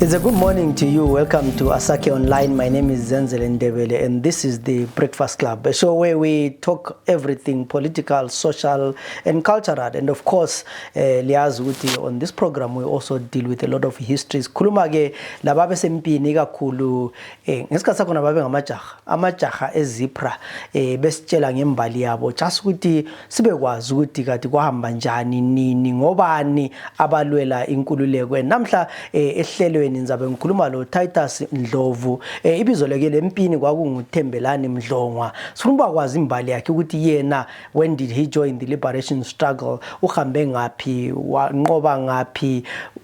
It's a good morning to you. Welcome to Asake Online. My name is Zenzele Ndebele and this is the Breakfast Club, a show where we talk everything political, social and cultural. And of course, liyazi ukuthi on this program we also deal with a lot of histories. Khuluma ke lababe sempini kakhulu ngesikhathi sakho nababe amajaha eZPRA besitshela ngembali yabo just ukuthi sibekwazi ukuthi kati kwahamba njani nini ngobani abalwela inkululeko. Namhla ehlelweni nizabe ngikhuluma lo Titus Ndlovu ibizo leke lempini kwakungu Thembelani Mdlongwa. Sifuna ukwazi imbali yakhe ukuthi yena when did he join the liberation struggle, uhambe ngaphi, wanqoba ngaphi,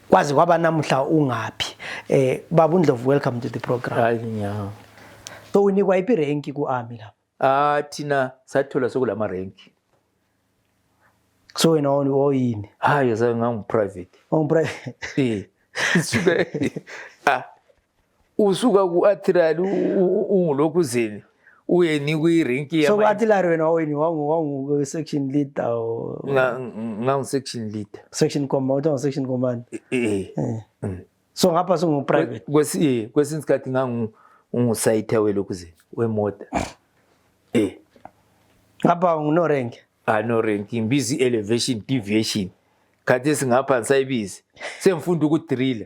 kwazi kwaba namhla ungaphi. Baba Ndlovu, welcome to the program. Hayi nya. So unikwa ipi rank ku army la? Thina sathola sokulama rank. So wena oyini? Hayi ngangu private. Private. Suka usuka ku artillery ungulokhu zini uye ni ku rank ya. So artillery wena oyini wangu section leader or ngangu section leader. Section command, section command. So ngapha sungu private. Kwesinye isikhathi ngangu site welokhu zini wemoto. Ngapha no rank. No rank, imbizi elevation deviation. Kade singapha sayibizi. Semfunda ukudrilla.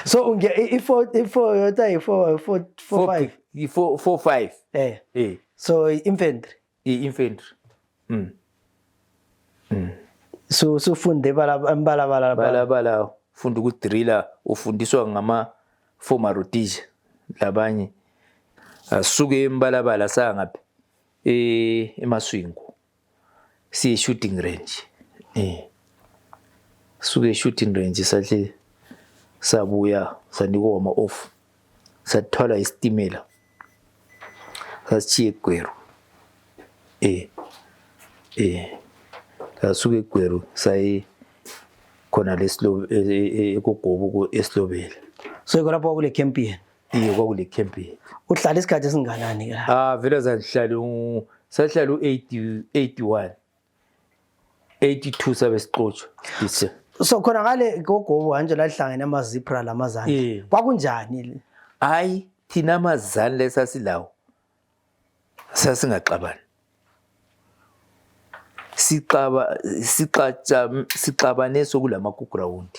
So unge i4 yota i4 4-5. So infantry. Infantry. So funde bala funda ukudrilla, ufundiswa ngama former rotation labanye. Asuke embalabala sangaphi emaswingo. Si shooting range. Suke shooting range sahle sabuya sanikwa ama off. Sathwala istimela. Sasichiye eGweru. Sasuke eGweru sayi khona lesilo ekogobo ku eSlobela. So ikolapho kule campaign. Kwakule campaign. Uhlala isikhathi esinganani la? Vele sahlala sahlala u81. 82 sabe sixotsho. So khona ngale gogobo kanje la hlangene ama ZPRA lamazana. Kwakunjani? Hayi thina amazana lesasilawo. Sasingaxabani. Sixabane sokulama ku ground.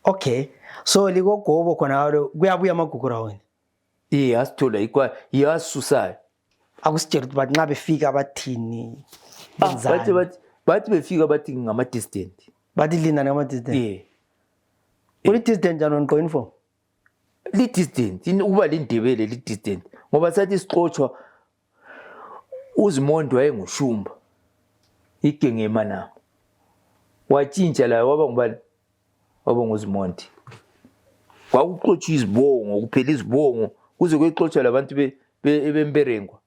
Okay. So ligogobo khona kuyabuya amagugu round. Asithola ikwa yasusayo. Akusitshela ukuthi nxa befika abathini benzani. Bathi befika bathi ngama distant. Bathi lina ngama distant. Uli distant njalo nqo info. Li distant ukuba lindebele li distant ngoba sathi sixoxwa uZimondo wayengushumba igenge eManama. Watshintsha la waba ngubani? Waba nguZimondo. Kwakuxotsha izibongo kuphela izibongo kuze kwexotsha labantu bemberengwa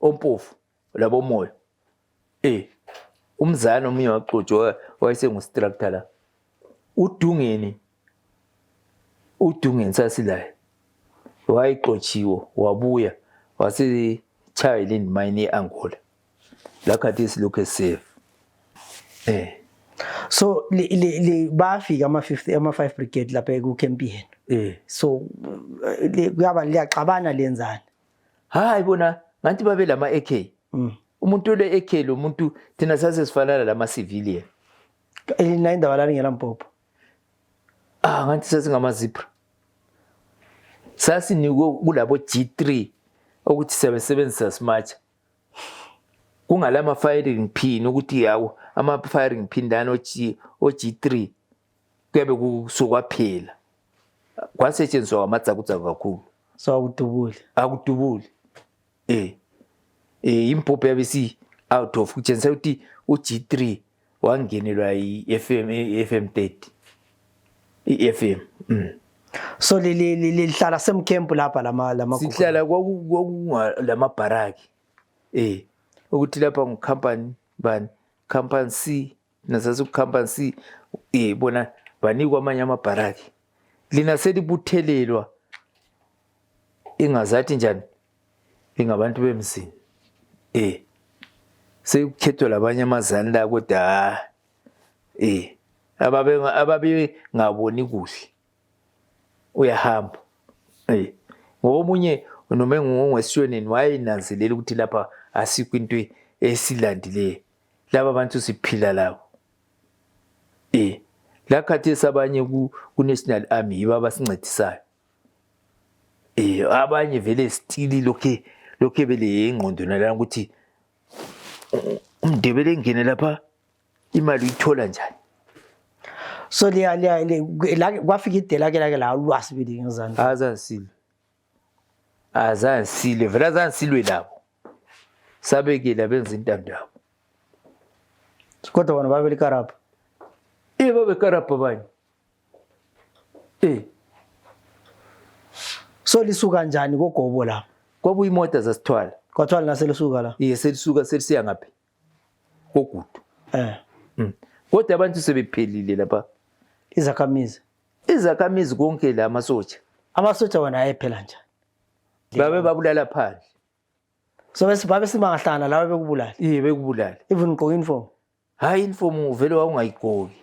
ompofu labo moyo. Umzana omunye waxotsha wayesengustructor la. Udungeni sasilayo. Wayixotshiwe wabuya wase child mine eAngola. Lakhathi silokhu esafe. So bafika ama 5 brigade lapha ku campaign. So kuyaba liyaxabana lenzani? Hayi bona ngathi babe lama AK. Umuntu le AK lo muntu thina sase sifanana lama civilian. Elina indaba la ngela mpopho. Ngathi sase ngama ZPRA. Sasi niko kulabo G3 ukuthi sebenzisa smart. Kungalama firing pin ukuthi yawo ama firing pin dano G3 kuyabe kusukwaphela. Kwasetshenziswa amatsakutsa kakhulu. So akudubuli. Impopho yabisi out of kutshenza ukuthi uG3 wangenelwa iFM 30. iFM. So lihlala sem camp lapha lama sihlala lama baraki. Ukuthi lapha ngicompany bani company C nasasu company C bona banikwa amanye amabaraki. Lina selibuthelelwa ingazathi njani ingabantu bemzini. Sekukhethwa labanye amazana la kodwa ababe ngaboni kuhle uyahamba. Ngomunye noma ngongwesishoneni wayinanzelela ukuthi lapha asikho into esilandileyo. Laba abantu siphila labo. La khathesi abanye ku National Army yiba basincedisayo. Abanye vele stili lokhe bele ingqondo nalana ukuthi uMdebele engene lapha imali uyithola njani. So la kwafika idela ke la ulwasi beli ngizana. Azansile vele azansilwe labo. Sabekela benza intando yabo. Kodwa bona babeli karapha. Babe karapha bani. So lisuka kanjani kogobo la? Kwabuya imoto zasithwala. Kwathwala naselisuka la. Selisuka selisiya ngaphi? Kogudu. Kodwa abantu sebephelile lapha. Izakhamizi konke la amasotsha. Amasotsha wona ayephela njani? Babe babulala phandle. So babe simangahlana la bekubulala. Bekubulala. Even ugqoka uniform. Hayi uniform vele wawungayigqoki.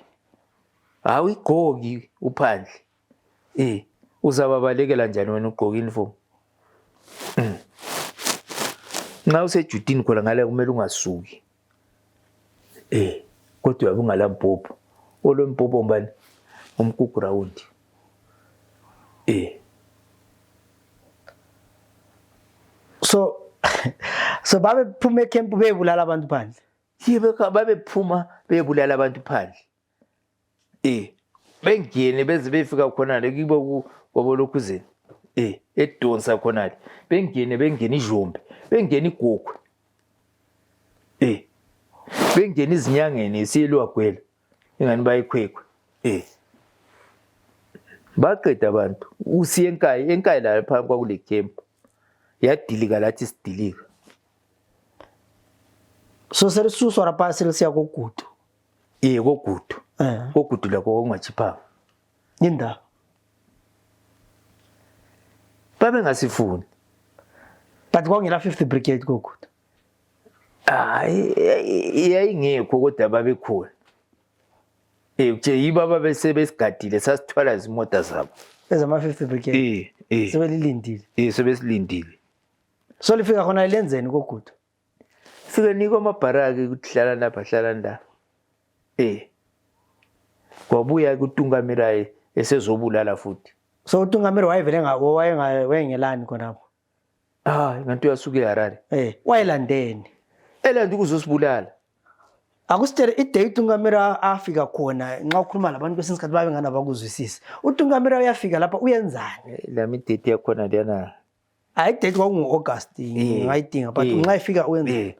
Awuyigqoki uphandle. Uzababalekela njani wena ugqoka uniform? Nxa usejudini khona ngale kumele ungasuki. Kodwa yabungala mpopho. Olo mpopho mbani? Umkuku round. So babe phuma camp bebulala abantu phandle. Babe phuma bebulala abantu phandle. Bengene beze befika khona lekibo kwabolokhuzeni. Edonsa khona le. Bengene ijombe, bengene igokwe. Bengene izinyangeni siyelwagwela. Ingani bayikhwekhwe. Baqeda abantu. Usiye enkayi la phambi kwakule camp. Yadilika lathi sidilika. So serisuswa lapha selisiya kogudu. Kogudu. Kogudu lakho ongachipha. Indaba. Babe ngasifuni. But kwangela 50 brigade kogudu. Yayingekho kodwa babe khona. Yiba babe sebesigadile sasithwala izimota zabo. Ezama 50 brigade. Sebelilindile. Sebesilindile. So lifika khona lenzeni kogudu. Fika niko amabharaki ukuhlala lapha hlala la. Kwabuya kuTungamirai esezobulala futhi. So uTungamirai wayevele wayengelani khonapho. Nganto yasuke eHarare. Wayelandeni. Elandi kuzosibulala. Akusitshele iday uTungamirai afika khona nxa ukhuluma labantu kwesinye isikhathi babe ngana bakuzwisisa. uTungamirai uyafika lapha uyenzani? Lami date yakhona lena. Hayi date kwakungu-August ngayidinga but nxa ifika uyenzani?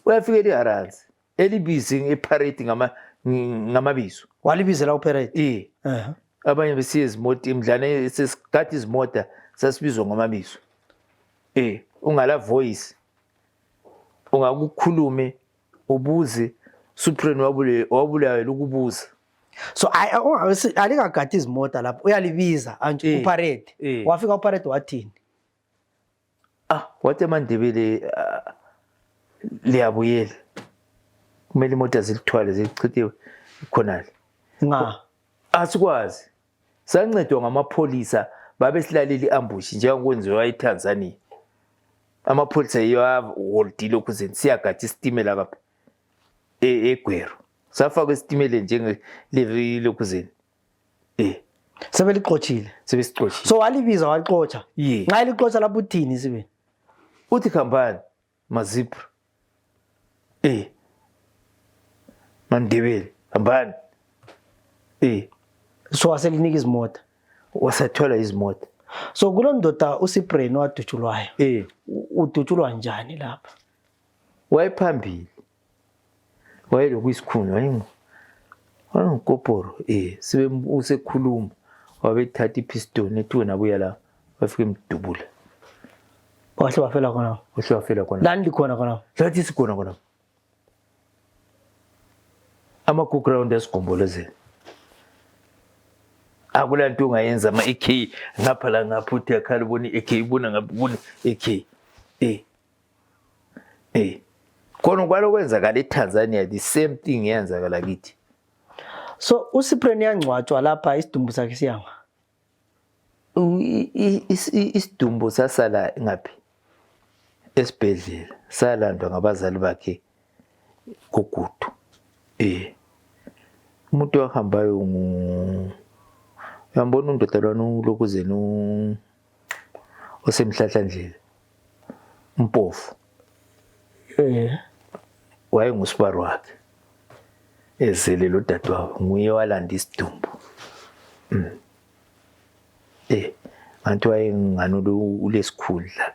Uyafika eHarare. Elibizi eparade ngamabizo. Walibizela uparade. Abanye besiye izimota imdlane sesikhathi izimota sasibizwa ngamabizo. Ungala voice. Ungakukhulume ubuze supreme wabulayo ukubuza. So alikagadi izimota lapho uyalibiza anje uparade. Wafika uparade wathini? Wathi amandebele liyabuyela. Kumele imoto zilithwale zilichithiwe khonale. Asikwazi. Sancedwa ngamapholisa babe silaleli ambush njengokwenziwa eTanzania. Amapholisa yaholdile ukuzeni siyagada isitimela kapha eGwero. Safaka isitimela njenge lokuzeni. Sebelixoxile. Sebesixoxile. So walibiza walixoxa. Nxa lixoxa lapho uthini sibe? Uthi khambani mazipra. Mandebele khambani. So waselinika izimota. Wasathola izimota. So kulondoda uSibrain wadutshulwayo. Udutshulwa njani lapha? Wayephambili. Wayelokuyisikhuni wayengukoporo. Sibe usekhuluma wabethatha ipistol ethi wena buya la wafika emdubula. Wahle wafela khona. Wahle wafela khona. Lani likhona khona. Lathi sikhona khona. Ama-ground esigombolozela. Akulanto ungayenza ama-AK ngapha la ngapha uthi yakhala ubona i-AK ibona ngapha ubona i-AK. Khona kwalokwenzakala eTanzania the same thing yenzakala kithi. So uSibrain yangcwatshwa lapha isidumbu sakhe siyanga. isidumbu sasala ngaphi esibhedlela salandwa ngabazali bakhe kogudu. Umuntu wahambayo uyambona undodalwana uLokuzeni osemhlahlandlela umpofu. Wayengusibari wakhe ezele lo dadewabo, nguye walanda isidumbu. Antu wayengani ulesikhundla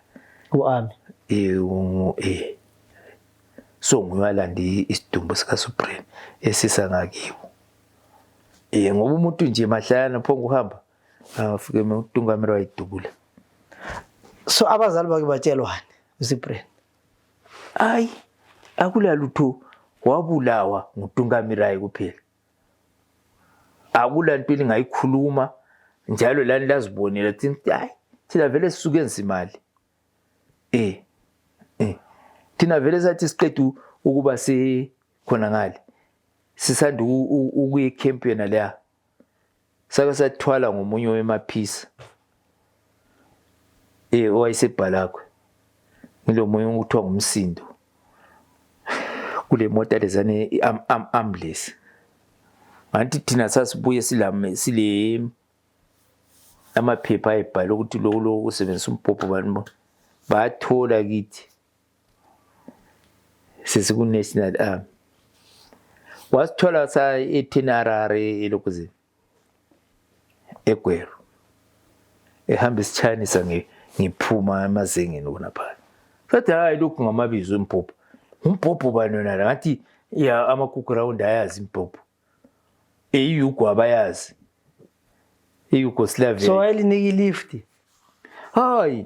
uami. So nguye walanda isidumbu sikaSupreme esisa ngakibo. Ngoba umuntu nje mahlana phongo uhamba afike uTungamirai idubula. So abazali bakhe batshelwane uSupreme? Hayi, akula lutho, wabulawa nguTungamirai kuphela. Akula nto lingayikhuluma njalo lani lazibonela hayi thina vele sisuke nzimali. Thina vele sathi siqedwe ukuba khona ngale sisanda ukuye camp yena la. Sake sathwala ngomunye wemaphisa owayesebhalakwe ngilo moya ukuthiwa ngumsindo kule mota lezane ambulance. Anti thina sasibuye sile amaphepha ayibhala ukuthi lo usebenzisa umpopho bani bathola kithi sesiku National Army. Wasithola sa itinerary eLokuzeni eGweru ehamba isichinisa ngiphuma emazengeni khona phala. Sathi hayi lokhu ngamabizo empopho. Umpopho bani wena ngathi ya amakuground ayazi impopho. Eyugo abayazi. eYugoslavia. So eliniki lift? Hayi.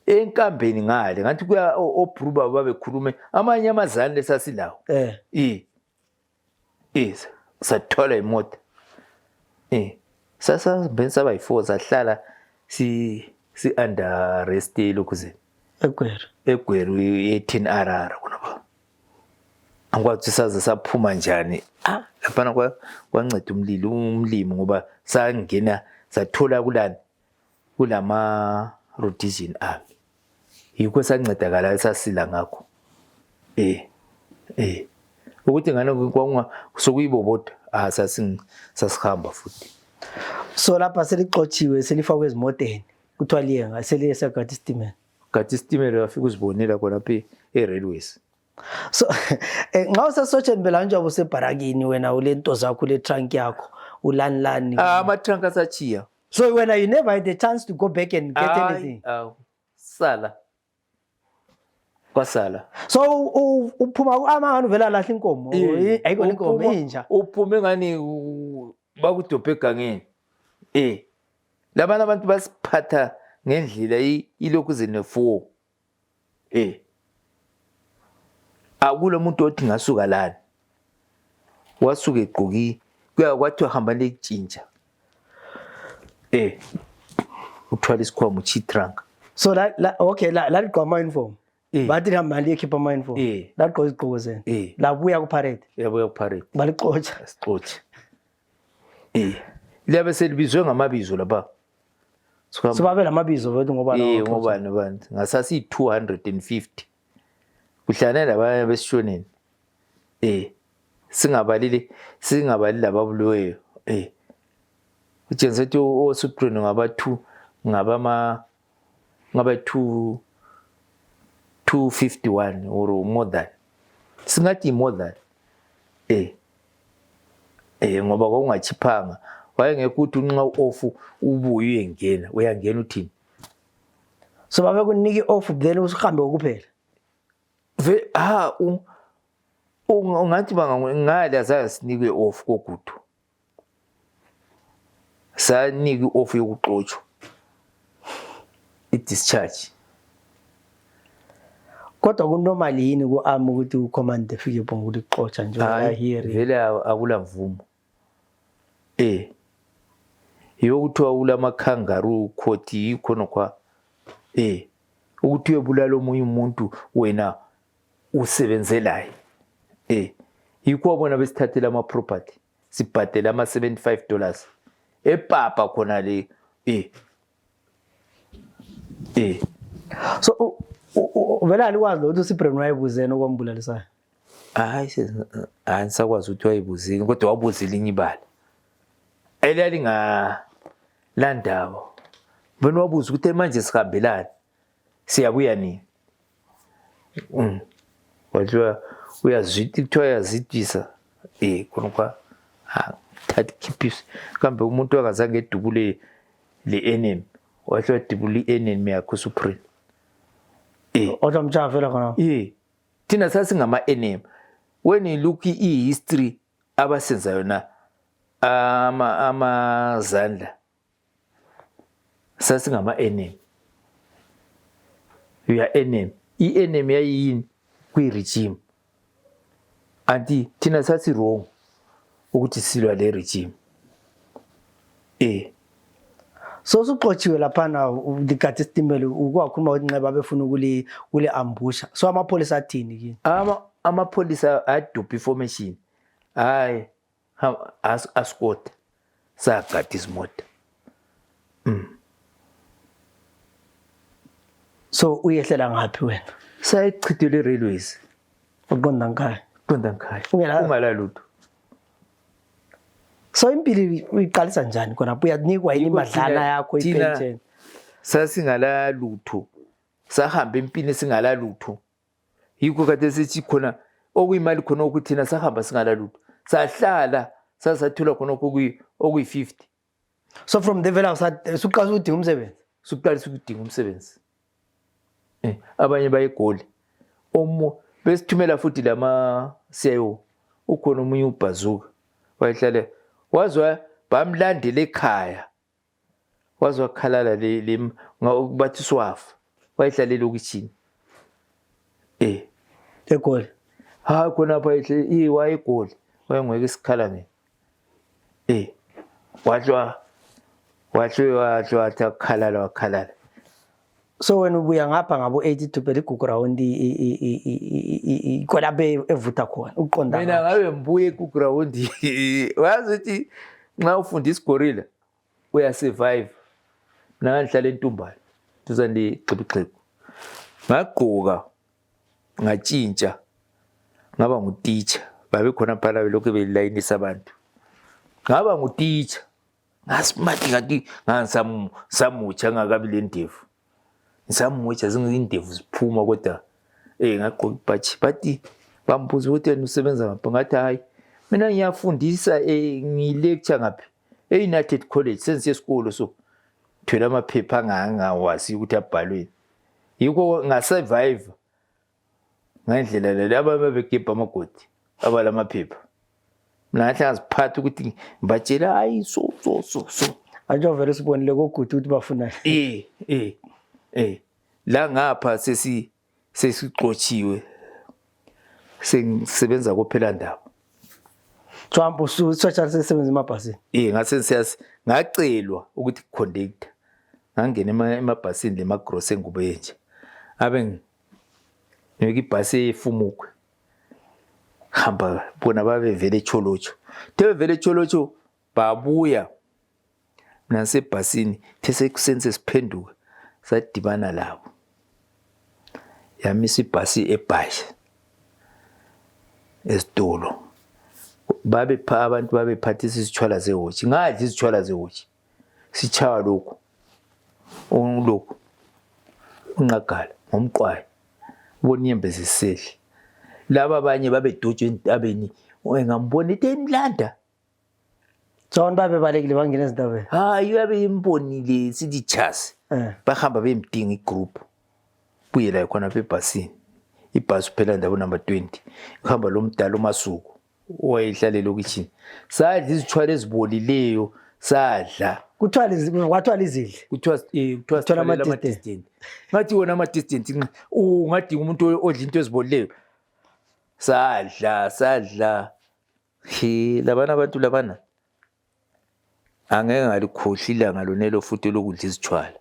Enkambeni ngale ngathi kuya obruba babekhulume amanye amazani lesasilawo. Sathola imoto. Sasa benza bayi4 sahlala si under arrest eLokuzeni. eGweru e10 khona ba. Angikwazi saze saphuma njani. Laphana kwanceda umlimi ngoba sangena sathola kulama Rhodesian Army. Yikho sancedakala sasila ngakho. Ukuthi ngane kwanga sokuyiboboda sasihamba futhi. So lapha selixotshiwe selifakwe ezimoteni kuthiwa liye ngaseliyesa gati steamer. Gati steamer yafika uzibonela khona phe railways. So nxa usesotshe Thembelani njengoba usebharakini wena ulento zakho le trunk yakho ulanlani. Ama trunk asachiya. So when you never had the chance to go back and get anything. Sala. Kwasala. So uphuma amangani uvela lahla inkomo ayikho inkomo inja. Uphume ngani bakudobhe egangeni. Labana abantu basiphatha ngendlela iLokuzeni 4. Akula umuntu othi ngasuka lana. Wasuka egqoki kuya kwathi uhamba lejinja. Uthwala isikhwama uchitrunk. So okay la ligqoma uniform. Bathi ngamali ekhipha ama uniform. La gqoka izigqoko zeni. La buya ku parade. Yabuya ku parade. Balixotsha. Sixotsha. Liyabe selibizwe ngamabizo lapha. So babe lamabizo bethu ngoba ngobani ngasasi 250. Kuhlane labanye besishoneni. Singabali lababuleweyo. Ujenze ukuthi oSupreme ngaba 251 or more than. Singathi more than. Ngoba kwakungachiphanga. Wayengekuthi unqa off ubuye uyengena uyangena uthini. So babe kuniki off then usihambe ukuphela. Ungathi ngale azazi sinikwe off kogudu. Saniki off yokuxotsho. I-discharge. Kodwa kunormal yini ku-army ukuthi ucommand efike bonke ukuthi xotsha nje ayahiri. Vele akula mvumo. Yokuthiwa ulama kangaroo court ikhona kwa. Ukuthi uyebulala omunye umuntu wena usebenzelayo. Yikho bona besithathela ama property. Sibhadela ama $75. Epapa khona le. So vele alikwazi ukuthi uSipren wayebuzeni okwambulalisayo. Hayi angisakwazi ukuthi wayebuzini kodwa wabuza elinye ibala. Elalinga landaba. Bona wabuza ukuthi manje sihambelana. Siyabuya nini? Wajua uyazwiti kuthiwa yazitisa khona kwa thathi khiphisi kambe umuntu akazange edubule le enemy wahle wadubula i-enemy yakho uSupreme Otamcha vela khona thina sasingama enemy when you look i-history abasenza yona amazandla sasingama enemy we are enemy i-enemy yayini kwi-regime anti thina sathi wrong ukuthi silwa le regime so usuxotshiwe lapha na ulikade isitimela ukwakhuluma ukuthi nxeba befuna ukule ambusha so amapholisa athini kini amapholisa adupha information hayi ascot sagada izimota so uyehlela ngaphi wena sayichithele railways uqonda ngikhaya ungala lutho so impilo uyiqalisa njani khona uyanikwa yini imadlana yakho ipension sasingala lutho sahamba empini singala lutho yikho kade sithi khona okuyimali khona ukuthi thina sahamba singala lutho sahlala sasathula khona okuyi-50 so from the vela suqalisa ukudinga umsebenzi suqalisa ukudinga umsebenzi abanye bayegoli besithumela futhi lama CIO ukhona umunye ubhazuka wayehlala wazwa bamlandela ekhaya wazwa khalala le bathi swafa wayehlalela ukutshini egoli ha khona apha ehle wayegoli wayengweke isikhala mina wahlwa wakhalala so wena ubuya ngapha ngabo 82 phela igugu round khona evutha khona uqonda mina ngabe mbuye igugu round wazi ukuthi nxa ufundisa gorilla uya survive mina ngihlala eNtumbane tuzandi xibixeku ngagqoka ngatshintsha ngaba nguteacher babe khona phela lokho belayinisa abantu ngaba nguteacher ngasimathi ngathi ngangisamutsha ngakabi lendevu ngisamutsha zingindevu ziphuma kodwa ngagqoka ibhatshi bathi bambuza ukuthi wena usebenza ngaphi ngathi hayi mina ngiyafundisa ngilecture ngaphi eUnited College sensiye esikolo so thwela amaphepha angawazi ukuthi abhalweni yikho ngasurvive ngendlela le ababegebha amagodi abalamaphepha mina ngathi ngaziphatha ukuthi ngibatshela hayi so ajo vele sibonile kogudu ukuthi bafuna la ngapha sesixotshiwe sengisebenza kophela ndaba Trump ususebenza sesebenza emabhasini ngase ngacelwa ukuthi conductor ngangena emabhasini lemagross engube nje abe ngeke ibhasi efumukwe hamba bona babe vele cholocho vele cholocho babuya nasebhasini thesekusense siphenduka sadibana labo yamisa ibhasi eBhayi esitolo abantu babephathisa izithwala zehotshi ngadli izithwala zehotshi sichawa lokho unqagala ngomqwayi boniembe zisehli laba abanye babedojwe entabeni ngambona eTenlanda John babe balekile bangena ezintabeni hayi yabe imbonile sithi chasi bahamba bemdinga igroup buyela khona bebhasini ibhasi phela ndabo number 20 ihamba lo mdala uMasuku owayehlalela ukutshini sadla izithwala ezibolileyo sadla kwathwala izidle kuthiwa ama distant ngathi wona ama distant ungadinga umuntu odla into ezibolileyo sadla labana abantu labana angeke ngalikhohli ilanga lonelo futhi lokudla izithwala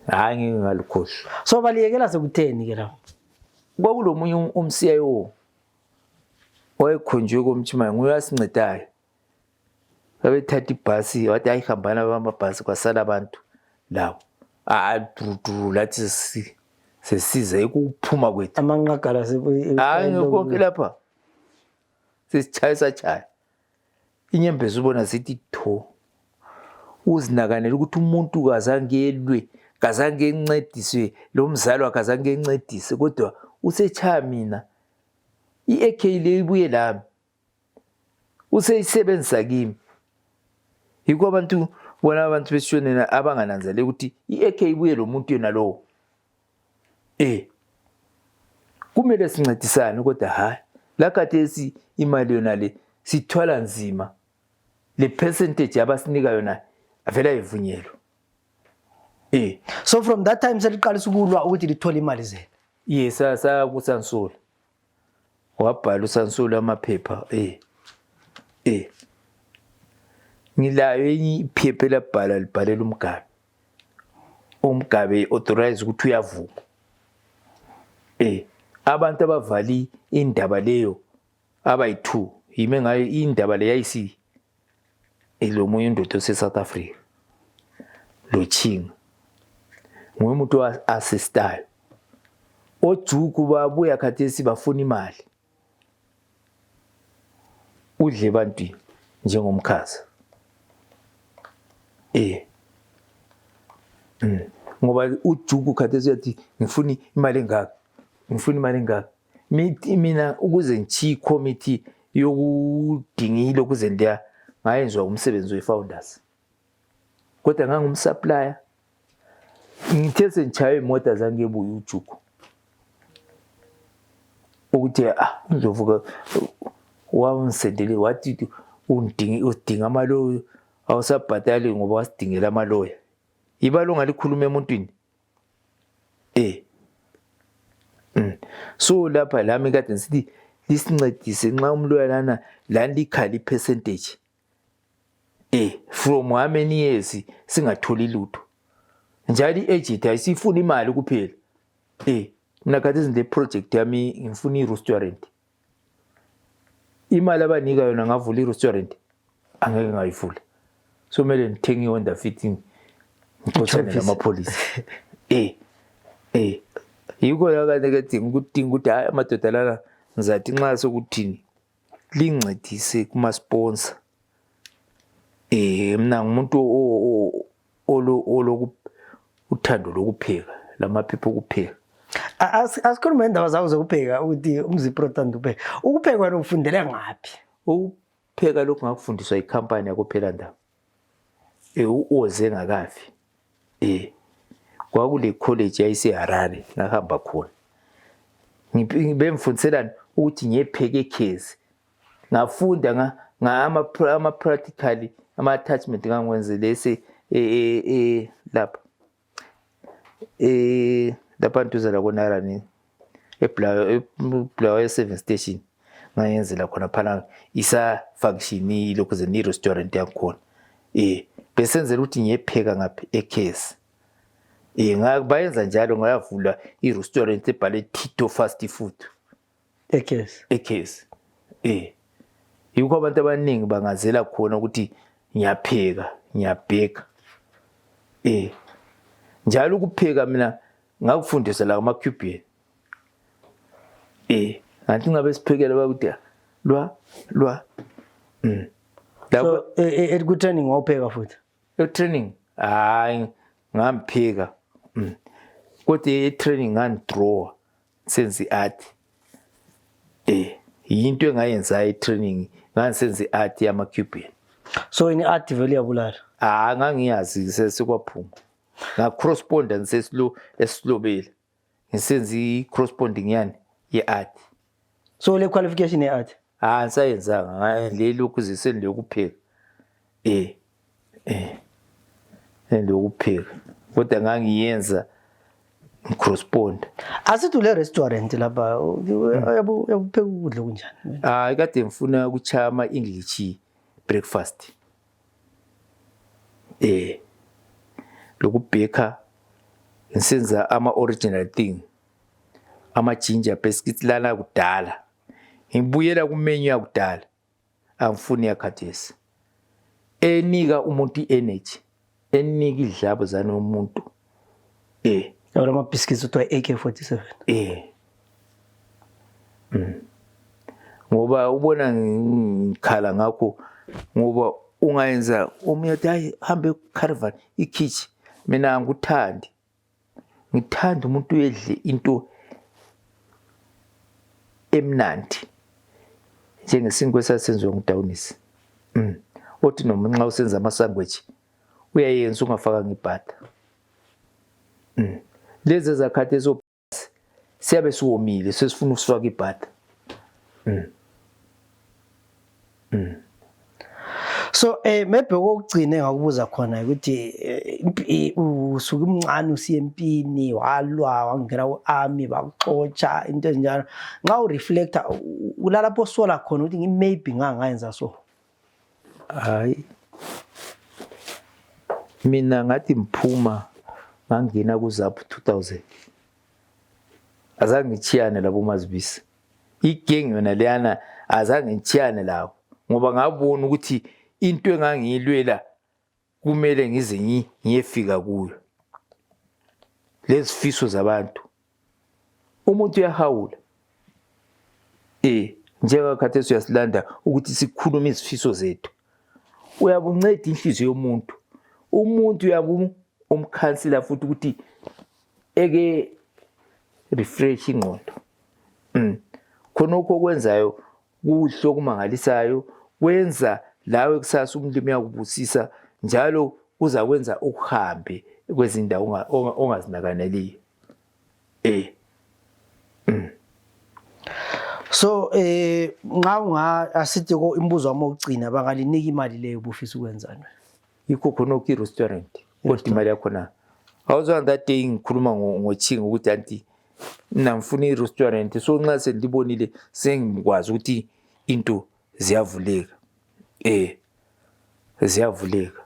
hayi ngeke ngalikhohli so baliyekela sekutheni ke lapho kwakulomunye umCIO wayekhonjwe komthima nguyasincetayo babethatha ibhasi wathi ayihambana bamabhasi kwasala abantu lawo duru lathi sesiza ekuphuma kwethu amanqagala konke lapha sesichaya inyembezi ubona zithi tho uzinakanela ukuthi umuntu kazangelwe kazange encediswe lo mzalo akazange encedise kodwa usechaya mina i-AK le ibuye lami useyisebenzisa kimi yiko abantu bona abantu besishonela abangananzele ukuthi i-AK ibuye lo muntu yena lo kumele sincedisane kodwa hayi lakathesi imali yona le sithwala nzima le percentage abasinika yona avela ivunyelwe so from that time seliqalisa ukulwa ukuthi lithola imali zenu yes kusansula wabhala usansula amaphepha ngilayo enye iphepha labhala libhalela umgabe authorize ukuthi uyavuma abantu abavali indaba leyo abayi2 yime ngayo indaba le yayisi lo munye indoda ose-South Africa lo Chinga nguye umuntu assistayo ojuku babuya khathesi bafuna imali udle bantwini njengomkhaza ngoba ujuku khathesi yathi ngifuna imali engaka mina ukuze ngichiye committee yokudingile ukuze ndiya ngayenzwa umsebenzi we-founders kodwa ngangumsupplier ngithe sengichaye imoto zangebuye ujuku ukuthi Ndlovu wangisendele wathi udinga amaloya awusabhatali ngoba wasidingela amaloya ibalo ngalikhuluma emuntwini so lapha lami kade nsithi lisincedise nxa umloya lana lani likhali percentage from how many years singatholi lutho njalo i-agent ayisifuna imali kuphela mina kade izinde project yami ngifuna i-restaurant imali abanika yona ngavula i-restaurant angeke ngayivula so kumele ngithenge i-Honda fitting ngixoxane namapolisi yiko yakade kadinga ukuthi hayi amadoda lana ngizathi nxa sokuthini lincedise kuma-sponsor mina ngumuntu uthando lokupheka lamaphepha okupheka asikhulume indaba zakho zokupheka ukuthi umZPRA uthanda ukupheka ukupheka wena ufundele ngaphi ukupheka lokhu ngakufundiswa ikhampani yakuphela ndaba uoze ngakafi kwakule college yayiseHarare ngahamba khona bemfundiselana ukuthi ngiyepheka ekhezi ngafunda ama-practically ama-attachment ngangwenze lese lapha lapha ntuzela konarani eBulawayo 7 station ngayenzela khona phana isa function ilokhu ze ni restaurant yakhona besenzela ukuthi ngiyepheka ngapha ekhezi ngabayenza njalo ngayavula i-restaurant ebhale Tito fast food ekhezi yikho abantu abaningi bangazela khona ukuthi ngiyapheka ngiyabheka njalo ukupheka mina ngakufundiswa la kuma-Cuban ngathi ngabe siphekela bakuthi lwa so ku-training wawupheka futhi e-training hayi ngampheka kodwa e-training ngandrowa senze i-art yinto engayenzayo e-training ngangisenze i-art yama-Cuban so ini-art vele iyabulala ngangiyazi sekwaphuma nga-corresponda esilobela ngisenze i-corresponding yani ye-art so le qualification ye-art ngisayenzanga leli ukuze sendiyokupheka sendiyokupheka kodwa ngangiyenza ngi-correspond asithi ule restaurant lapha yabupheka ukudla kunjani kade ngifuna ukuchaya ama-English breakfast lokubheka ngisenza ama-original thing ama-ginger biscuits lana kudala ngibuyela kumenu yakudala angifuni yakhathesi enika umuntu energy, enika idlabo zana umuntu. Yabona ama-biscuits uthiwa AK-47. Ngoba ubona ngikhala ngakho ngoba ungayenza umuntu hayi hambe caravan ikhichi, mina ngikuthandi. Ngithanda umuntu uyedle into emnandi njengesinkwe sasenziwa ngudawunisi. Othi noma nxa usenza ama-sandwich uyayenza ungafaka ngebhata. Lezi ezakhathi ezobhasi siyabe siwomile sesifuna usifaka ibhata. So maybe okugcina engakubuza khona ukuthi usuke umncane usiya empini walwa wangena ku-army bakuxotsha into ezinjalo, nxa ureflecta ulalapho sola khona ukuthi maybe ngayenza so? Hayi, mina ngathi mphuma ngangena ku-ZAP 2000 azange ngitshiyane labo mazibisi. Igeng yona leyana azange ngitshiyane lawo ngoba ngabona ukuthi into engangiyilwela kumele ngize ngiyefika kuyo. Lezi fiso zabantu umuntu uyahawula. Njengakhathesi uyasilanda ukuthi sikhulume izifiso zethu. Uyabunceda inhliziyo yomuntu. Umuntu uyabu umkhansela futhi ukuthi eke refresh ingqondo. Khonokho okwenzayo kuhle okumangalisayo, wenza lawe kusasa umlimi yakubusisa njalo uzakwenza ukuhambe kwezindawo ongazinakaneliyo. So nxa asithi ko imbuzo wami okugcina bangalinika imali leyo bufisa ukwenzani? Yikho khonokho i-restaurant kodwa imali yakhona awuzwa that day ngikhuluma ngochinga ukuthi anti namfuna i-restaurant, so nxa sendibonile sengikwazi ukuthi into ziyavuleka. Ziyavuleka.